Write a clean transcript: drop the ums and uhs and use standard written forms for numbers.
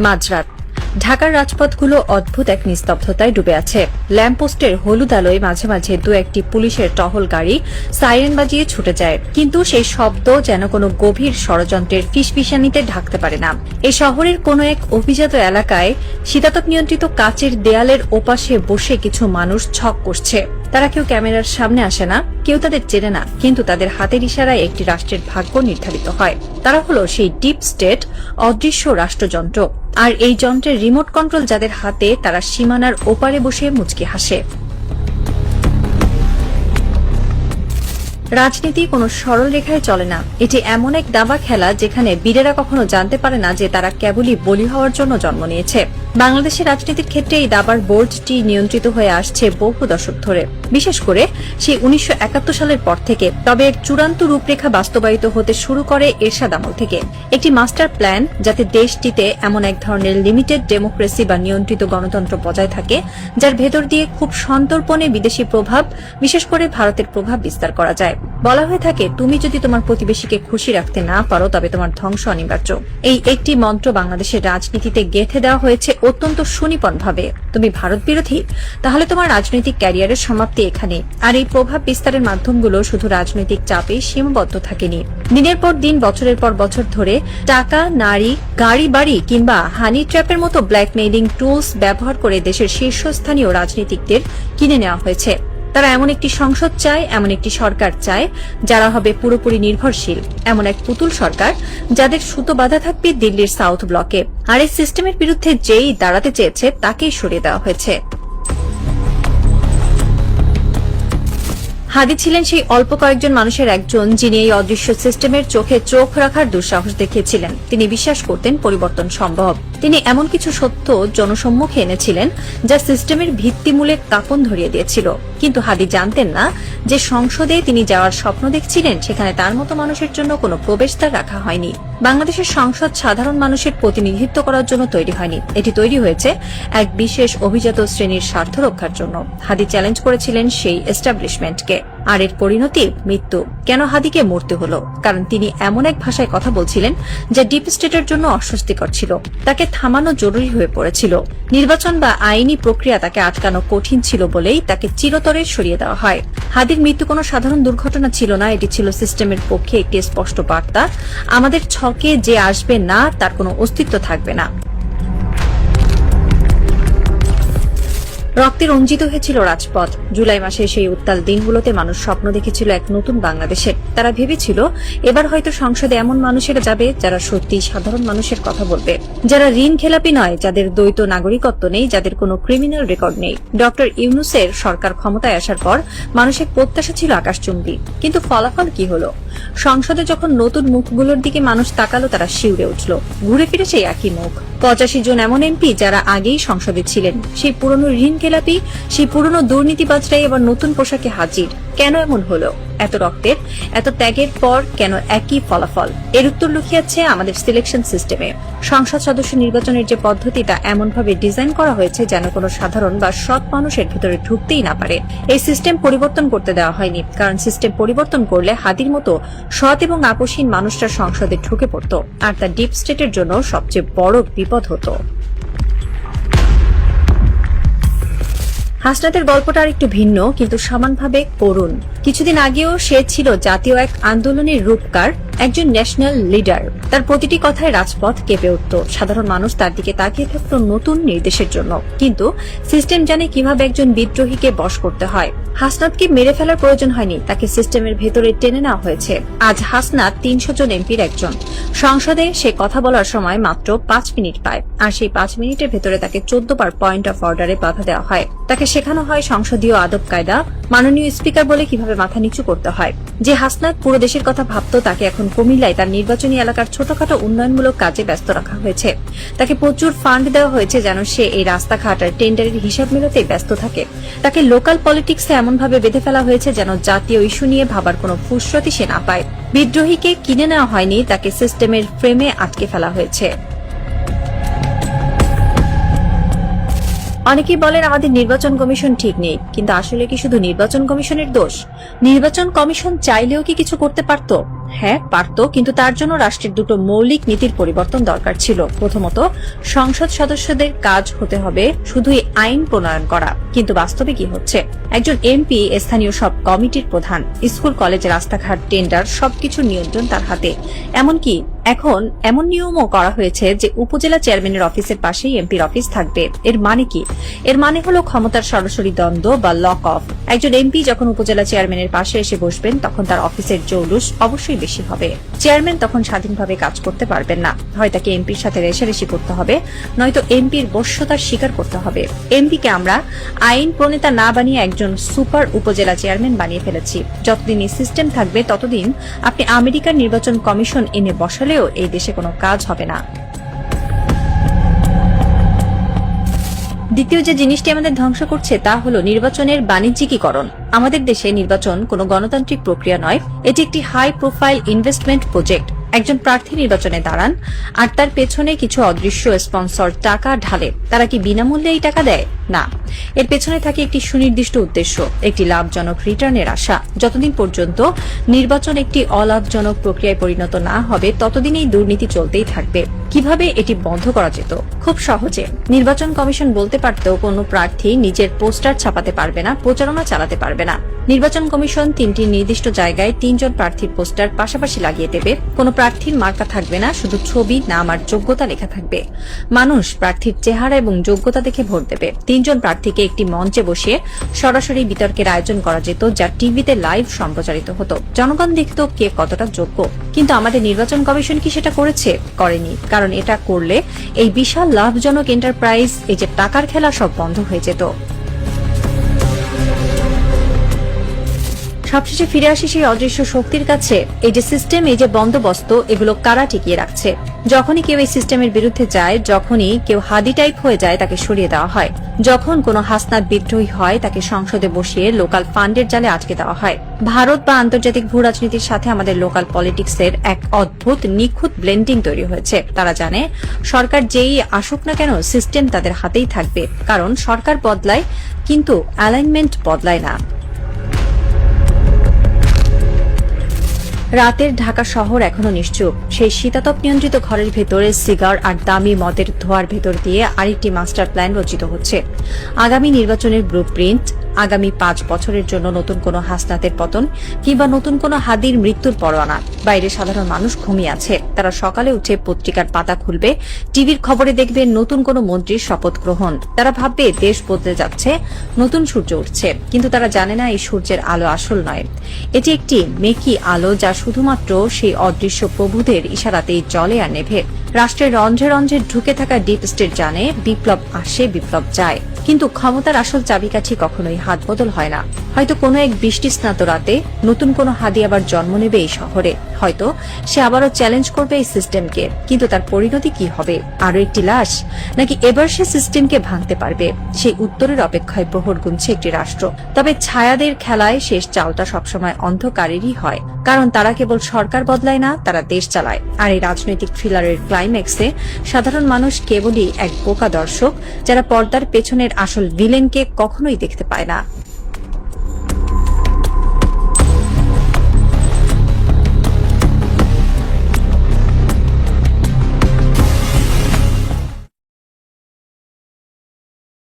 মাঝরাত ঢাকার রাজপথগুলো অদ্ভুত এক নিস্তব্ধতায় ডুবে আছে। ল্যাম্পপোস্টের হলুদ আলোয় মাঝে মাঝে দু একটি পুলিশের টহল গাড়ি সাইরেন বাজিয়ে ছুটে যায়, কিন্তু সেই শব্দ যেন কোনো গভীর ষড়যন্ত্রের ফিসফিসানিতে ঢাকতে পারে না। এই শহরের কোনো এক অভিজাত এলাকায় শীতাতপ নিয়ন্ত্রিত কাচের দেয়ালের ওপাশে বসে কিছু মানুষ ছক করছে। তারা কেউ ক্যামেরার সামনে আসে না, কেউ তাদের চেনে না, কিন্তু তাদের হাতের ইশারায় একটি রাষ্ট্রের ভাগ্য নির্ধারিত হয়। তারা হলো সেই ডিপ স্টেট, অদৃশ্য রাষ্ট্রযন্ত্র। আর এই যন্ত্রের রিমোট কন্ট্রোল যাদের হাতে, তারা সীমানার ওপারে বসে মুচকি হাসে। রাজনীতি কোনো সরল রেখায় চলে না। এটি এমন এক দাবা খেলা যেখানে বীরেরা কখনো জানতে পারে না যে তারা কেবলই বলি হওয়ার জন্য জন্ম নিয়েছে। বাংলাদেশের রাজনীতির ক্ষেত্রে এই দাবার বোর্ডটি নিয়ন্ত্রিত হয়ে আসছে বহু দশক ধরে, বিশেষ করে সেই 1971 সালের পর থেকে। তবে এর চূড়ান্ত রূপরেখা বাস্তবায়িত হতে শুরু করে এরশাদ আমল থেকে। একটি মাস্টার প্ল্যান যাতে দেশটিতে এমন এক ধরনের লিমিটেড ডেমোক্রেসি বা নিয়ন্ত্রিত গণতন্ত্র বজায় থাকে, যার ভেতর দিয়ে খুব সন্তর্পণে বিদেশি প্রভাব, বিশেষ করে ভারতের প্রভাব বিস্তার করা যায়। বলা হয়ে থাকে, তুমি যদি তোমার প্রতিবেশীকে খুশি রাখতে না পারো তবে তোমার ধ্বংস অনিবার্য। এই একটি মন্ত্র বাংলাদেশের রাজনীতিতে গেঁথে দেওয়া হয়েছে অত্যন্ত সুনিপুণভাবে। তুমি ভারত বিরোধী, তাহলে তোমার রাজনৈতিক ক্যারিয়ারের সমাপ্তি এখানে। আর এই প্রভাব বিস্তারের মাধ্যমগুলো শুধু রাজনৈতিক চাপে সীমাবদ্ধ থাকেনি। দিনের পর দিন, বছরের পর বছর ধরে টাকা, নারী, গাড়ি বাড়ি কিংবা হানি ট্র্যাপের মতো ব্ল্যাকমেইলিং টুলস ব্যবহার করে দেশের শীর্ষস্থানীয় রাজনীতিকদের কিনে নেওয়া হয়েছে। তারা এমন একটি সংসদ চায়, এমন একটি সরকার চায় যারা হবে পুরোপুরি নির্ভরশীল, এমন এক পুতুল সরকার যাদের সুতো বাঁধা থাকবে দিল্লির সাউথ ব্লকে। আর এই সিস্টেমের বিরুদ্ধে যেই দাঁড়াতে চেয়েছে তাকেই সরিয়ে দেওয়া হয়েছে। হাদি ছিলেন সেই অল্প কয়েকজন মানুষের একজন যিনি এই অদৃশ্য সিস্টেমের চোখে চোখ রাখার দুঃসাহস দেখিয়েছিলেন। তিনি বিশ্বাস করতেন পরিবর্তন সম্ভব। তিনি এমন কিছু সত্য জনসম্মুখে এনেছিলেন যা সিস্টেমের ভিত্তিমূলে কাঁপন ধরিয়ে দিয়েছিল। কিন্তু হাদি জানতেন না যে সংসদে তিনি যাওয়ার স্বপ্ন দেখছিলেন সেখানে তার মতো মানুষের জন্য কোনো প্রবেশদ্বার রাখা হয়নি। বাংলাদেশের সংসদ সাধারণ মানুষের প্রতিনিধিত্ব করার জন্য তৈরি হয়নি, এটি তৈরি হয়েছে এক বিশেষ অভিজাত শ্রেণীর স্বার্থ রক্ষার জন্য। হাদি চ্যালেঞ্জ করেছিলেন সেই এস্টাবলিশমেন্টকে, আর এর পরিণতি মৃত্যু। কেন হাদিকে মরতে হলো? কারণ তিনি এমন এক ভাষায় কথা বলছিলেন যা ডিপ স্টেটের জন্য অস্বস্তিকর ছিল। তাকে থামানো জরুরি হয়ে পড়েছিল। নির্বাচন বা আইনি প্রক্রিয়া তাকে আটকানো কঠিন ছিল বলেই তাকে চিরতরে সরিয়ে দেওয়া হয়। হাদির মৃত্যু কোনো সাধারণ দুর্ঘটনা ছিল না, এটি ছিল সিস্টেমের পক্ষে একটি স্পষ্ট বার্তা। আমাদের ছকে যে আসবে না তার কোনো অস্তিত্ব থাকবে না। রক্তে রঞ্জিত হয়েছিল রাজপথ। জুলাই মাসে সেই উত্তাল দিনগুলোতে মানুষ স্বপ্ন দেখেছিল এক নতুন বাংলাদেশের। তারা ভেবেছিল এবার হয়তো সংসদে এমন মানুষেরা যাবে যারা সত্যি সাধারণ মানুষের কথা বলবে, যারা ঋণ খেলাপি নয়, যাদের দ্বৈত নাগরিকত্ব নেই, যাদের কোনো ক্রিমিনাল রেকর্ড নেই। ডক্টর ইউনূসের সরকার ক্ষমতায় আসার পর মানুষের প্রত্যাশা ছিল আকাশচুম্বী, কিন্তু ফলাফল কি হলো? সংসদে যখন নতুন মুখগুলোর দিকে মানুষ তাকালো, তারা শিউরে উঠল। ঘুরে ফিরে সেই একই মুখ। 85 জন এমন এমপি যারা আগেই সংসদে ছিলেন, সেই পুরনো ঋণ খেলাপি, সেই পুরনো দুর্নীতিবাজরাই এবার নতুন পোশাকে হাজির। কেন এমন হলো? এত রক্তের, এত ত্যাগের পর কেন একই ফলাফল? এর উত্তর লুকিয়ে আছে আমাদের সিলেকশন সিস্টেমে। সংসদ সদস্য নির্বাচনের যে পদ্ধতি, তা এমনভাবে ডিজাইন করা হয়েছে যেন কোনো সাধারণ বা সৎ মানুষের ভেতরে ঢুকতেই না পারে। এই সিস্টেম পরিবর্তন করতে দেওয়া হয়নি, কারণ সিস্টেম পরিবর্তন করলে হাদির মতো সৎ এবং আপোষহীন মানুষরা সংসদে ঢুকে পড়ত, আর তা ডিপ স্টেটের জন্য সবচেয়ে বড় বিপদ হতো। হাসনাতের গল্পটা আর একটু ভিন্ন, কিন্তু সমানভাবে করুণ। কিছুদিন আগেও সে ছিল জাতীয় এক আন্দোলনের রূপকার, একজন ন্যাশনাল লিডার। তার প্রতিটি কথায় রাজপথ কেঁপে উঠত। সাধারণ মানুষ তার দিকে তাকিয়ে থাকত নতুন নির্দেশের জন্য। কিন্তু সিস্টেম জানে কিভাবে একজন বিদ্রোহীকে বশ করতে হয়। হাসনাতকে মেরে ফেলার প্রয়োজন হয়নি, তাকে সিস্টেমের ভেতরে টেনে নেওয়া হয়েছে। আজ হাসনাত 300 জন এমপির একজন। সংসদে সে কথা বলার সময় মাত্র 5 মিনিট পায়, আর সেই 5 মিনিটের ভেতরে তাকে 14 বার পয়েন্ট অফ অর্ডারে বাধা দেওয়া হয়। তাকে শেখানো হয় সংসদীয় আদব কায়দা, মাননীয় স্পিকার বলে কিভাবে মাথা নিচু করতে হয়। যে হাসনাত পুরো দেশের কথা ভাবত, তাকে এখন কুমিল্লায় তার নির্বাচনী এলাকার ছোটখাটো উন্নয়নমূলক কাজে ব্যস্ত রাখা হয়েছে। তাকে প্রচুর ফান্ড দেওয়া হয়েছে যেন সে এই রাস্তাঘাট আর টেন্ডারের হিসাব মেলাতে ব্যস্ত থাকে। তাকে লোকাল পলিটিক্সে এমনভাবে বেঁধে ফেলা হয়েছে যেন জাতীয় ইস্যু নিয়ে ভাবার কোনো ফুসরতি সে না পায়। বিদ্রোহীকে কিনে নেওয়া হয়নি, তাকে সিস্টেমের ফ্রেমে আটকে ফেলা হয়েছে। অনেকেই বলেন আমাদের নির্বাচন কমিশন ঠিক নেই, কিন্তু আসলে কি শুধু নির্বাচন কমিশনের দোষ? নির্বাচন কমিশন চাইলেও কি কিছু করতে পারত? হ্যাঁ পারত, কিন্তু তার জন্য রাষ্ট্রের দুটো মৌলিক নীতির পরিবর্তন দরকার ছিল। প্রথমত, সংসদ সদস্যদের কাজ হতে হবে শুধুই আইন প্রণয়ন করা, কিন্তু বাস্তবে কি হচ্ছে? একজন এমপি স্থানীয় সব কমিটির প্রধান, স্কুল কলেজের রাস্তাঘাট টেন্ডার সবকিছু নিয়ন্ত্রণ তার হাতে। এমনকি এখন এমন নিয়মও করা হয়েছে যে উপজেলা চেয়ারম্যানের অফিসের পাশেই এমপির অফিস থাকবে। এর মানে কি? এর মানে হলো ক্ষমতার সরাসরি দ্বন্দ্ব বা লক অফ। একজন এমপি যখন উপজেলা চেয়ারম্যানের পাশে এসে বসবেন, তখন তার অফিসের জৌলুস অবশ্যই বেশি হবে। চেয়ারম্যান তখন স্বাধীনভাবে কাজ করতে পারবেন না, হয় তাকে এমপির সাথে রেষারেষি করতে হবে, নয়তো এমপির বশ্যতার স্বীকার করতে হবে। এমপিকে আমরা আইন প্রণেতা না বানিয়ে একজন সুপার উপজেলা চেয়ারম্যান বানিয়ে ফেলেছি। যতদিন এই সিস্টেম থাকবে ততদিন আপনি আমেরিকার নির্বাচন কমিশন এনে বসালেও এই দেশে কোনো কাজ হবে না। দ্বিতীয় যে জিনিসটি আমাদের ধ্বংস করছে তা হলো নির্বাচনের বাণিজ্যিকীকরণ। আমাদের দেশে নির্বাচন কোনো গণতান্ত্রিক প্রক্রিয়া নয়, এটি একটি হাই প্রোফাইল ইনভেস্টমেন্ট প্রজেক্ট। একজন প্রার্থী নির্বাচনে দাঁড়ান আর তার পেছনে কিছু অদৃশ্য স্পন্সর টাকা ঢালে। তারা কি বিনামূল্যে এই টাকা দেয়? না, এর পেছনে থাকে একটি সুনির্দিষ্ট উদ্দেশ্য, একটি লাভজনক রিটার্নের আশা। যতদিন পর্যন্ত নির্বাচন একটি অলাভজনক প্রক্রিয়ায় পরিণত না হবে, ততদিন এই দুর্নীতি চলতেই থাকবে। কিভাবে এটি বন্ধ করা যেত? খুব সহজে। নির্বাচন কমিশন বলতে পারত কোনো প্রার্থী নিজের পোস্টার ছাপাতে পারবে না, প্রচারণা চালাতে পারবে না। নির্বাচন কমিশন 3টি নির্দিষ্ট জায়গায় 3 জন প্রার্থীর পোস্টার পাশাপাশি লাগিয়ে দেবে। কোনো প্রার্থীর মার্কা থাকবে না, শুধু ছবি, নাম আর যোগ্যতা লেখা থাকবে। মানুষ প্রার্থীর চেহারা এবং যোগ্যতা দেখে ভোট দেবে। 3 জন প্রার্থীকে একটি মঞ্চে বসিয়ে সরাসরি বিতর্কের আয়োজন করা যেত, যা টিভিতে লাইভ সম্প্রচারিত হতো। জনগণ দেখত কে কতটা যোগ্য। কিন্তু আমাদের নির্বাচন কমিশন কি সেটা করেছে? করেনি। কারণ এটা করলে এই বিশাল লাভজনক এন্টারপ্রাইজ, এই যে টাকার খেলা, সব বন্ধ হয়ে যেত। সবশেষে ফিরে আসি সেই অদৃশ্য শক্তির কাছে। এই যে সিস্টেম, এই যে বন্দোবস্ত, এগুলো কারা টিকিয়ে রাখছে? যখনই কেউ এই সিস্টেমের বিরুদ্ধে যায়, যখনই কেউ হাদি টাইপ হয়ে যায়, তাকে সরিয়ে দেওয়া হয়। যখন কোনো হাসনাত বিদ্রোহী হয়, তাকে সংসদে বসিয়ে লোকাল ফান্ডের জালে আটকে দেওয়া হয়। ভারত বা আন্তর্জাতিক ভূ রাজনীতির সাথে আমাদের লোকাল পলিটিক্সের এক অদ্ভুত নিখুঁত ব্লেন্ডিং তৈরি হয়েছে। তারা জানে সরকার যেই আসুক না কেন, সিস্টেম তাদের হাতেই থাকবে। কারণ সরকার বদলায়, কিন্তু অ্যালাইনমেন্ট বদলায় না। রাতের ঢাকা শহর এখনো নিশ্চুপ। সেই শীতাতপ নিয়ন্ত্রিত ঘরের ভেতরে সিগার আর দামি মদের ধোঁয়ার ভেতর দিয়ে আরেকটি মাস্টার প্ল্যান রচিত হচ্ছে। আগামী নির্বাচনের ব্লুপ্রিন্ট, আগামী 5 বছরের জন্য নতুন কোনো হাসনাতের পতন কিংবা নতুন কোনো হাদির মৃত্যুর পরোয়ানা। বাইরে সাধারণ মানুষ ঘুমিয়ে আছে। তারা সকালে উঠে পত্রিকার পাতা খুলবে, টিভির খবরে দেখবে নতুন কোনো মন্ত্রীর শপথ গ্রহণ। তারা ভাববে দেশ বদলে যাচ্ছে, নতুন সূর্য উঠছে। কিন্তু তারা জানে না এই সূর্যের আলো আসল নয়। এটি একটি মেকি আলো, যা শুধুমাত্র সেই অদৃশ্য প্রভুদের ইশারাতেই জ্বলে আর নেভে। রাষ্ট্রের রন্ধ্রে রন্ধ্রে ঢুকে থাকা ডিপ স্টেট জানে বিপ্লব আসে, বিপ্লব যায়, কিন্তু ক্ষমতার আসল চাবিকাঠি কখনোই হাত বদল হয় না। হয়তো কোনো এক বৃষ্টি স্নাত রাতে নতুন কোনো হাদি আবার জন্ম নেবে এই শহরে। হয়তো সে আবারও চ্যালেঞ্জ করবে এই সিস্টেমকে। কিন্তু তার পরিণতি কি হবে? আরো একটি লাশ, নাকি এবার সে সিস্টেমকে ভাঙতে পারবে? সেই উত্তরের অপেক্ষায় প্রহর গুনছে একটি রাষ্ট্র। তবে ছায়াদের খেলায় শেষ চালটা সবসময় অন্ধকারেরই হয়, কারণ তারা কেবল সরকার বদলায় না, তারা দেশ চালায়। আর এই রাজনৈতিক থ্রিলারের ক্লাইম্যাক্সে সাধারণ মানুষ কেবলই এক বোকা দর্শক, যারা পর্দার পেছনের আসল ভিলেনকে কখনোই দেখতে পায় না।